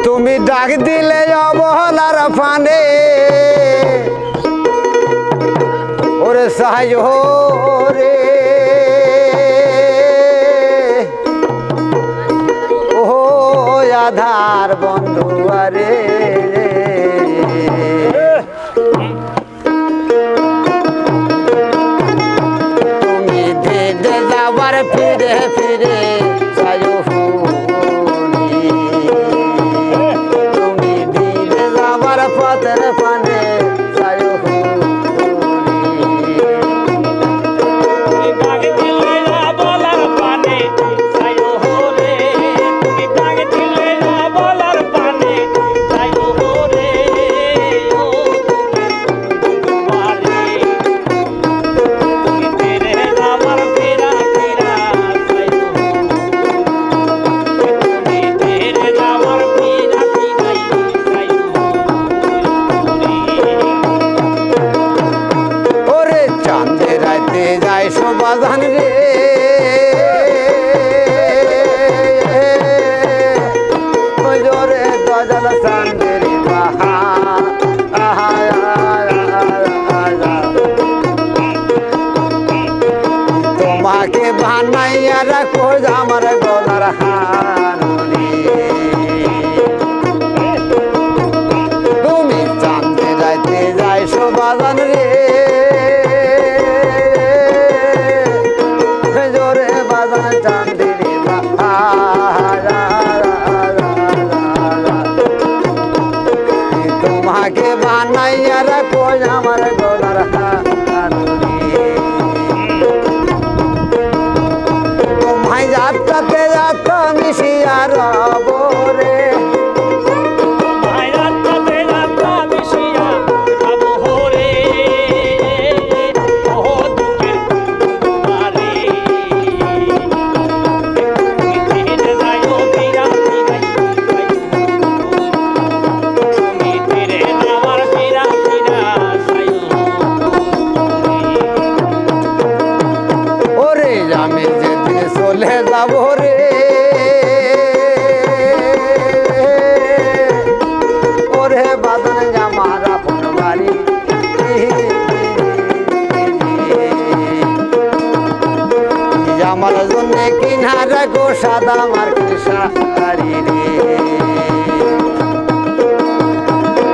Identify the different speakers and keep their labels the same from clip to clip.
Speaker 1: তুমি ডাক দিলে অবহেলার ফানে ওরে সাহায্য রে ও আধার বন্ধু আরে তুমি দিতে যাবার ফিরে ফিরে পথের পানে যায় সবাজান রে জোরে দজাল সান্দের বাহা তোমাকে বানাইয়া রাখো আমার গলার হানি তুমি চাঁদে যাইতে যাই সবাজান রে তোমাকে বানাইয়া রাখো আমার গলার তোমায় যাত্রাতে যাত্রা মিশিয়া রব রে আমি যেদিন চলে যাব রে ওরে বাদন আমার আপন বাড়ি আমার জন্য কিনা রাখো সাদা মার্কিন শাড়ি রে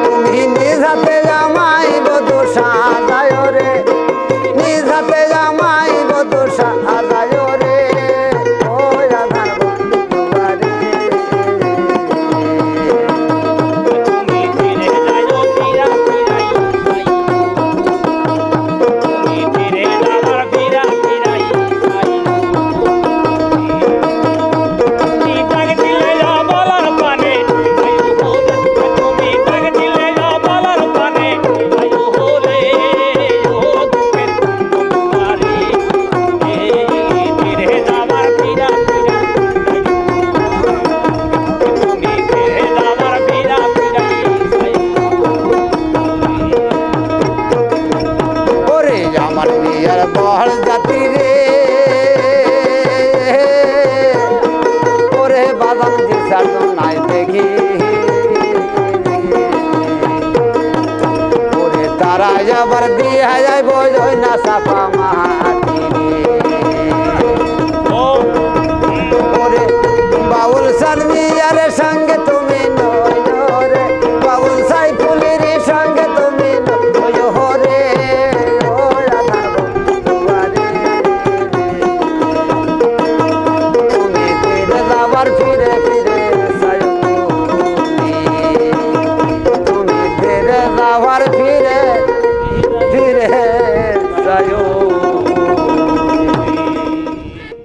Speaker 1: তুমি নিজ হাতে জামাই বধূ সাজায় রে নিজ হাতে জামাই বধূ সাজায় রে ও আধার বন্ধু আরে তুমি ফিরে যাও ফিরা ফিরাই তুমি ফিরে যাবার ফিরা ফিরাই তুমি ডাক দিলে বলার পানে তুমি ডাক দিলে বলার পানে আয়ো হলে ও দুঃখের তোমারে ফিরে যাবার ফিরা ফিরা তুমি ফিরে যাবার ফিরা ফিরাই ওরে আমার বিয়ার বহল জাতি রে ওরে বাদাম দিশার নাই দেখি ওরে তারা যাবার দিয়া যায় বোঝই না সাফা মাটি ওরে বাউল সালমিয়ার সঙ্গে তুমি নয় রে বাউল সাইফুলের সঙ্গে তুমি নয় রে ও আধার বন্ধু আরে তুমি ফিরে যাবার ফিরে ফিরে তুমি ফিরে যাবার ফিরে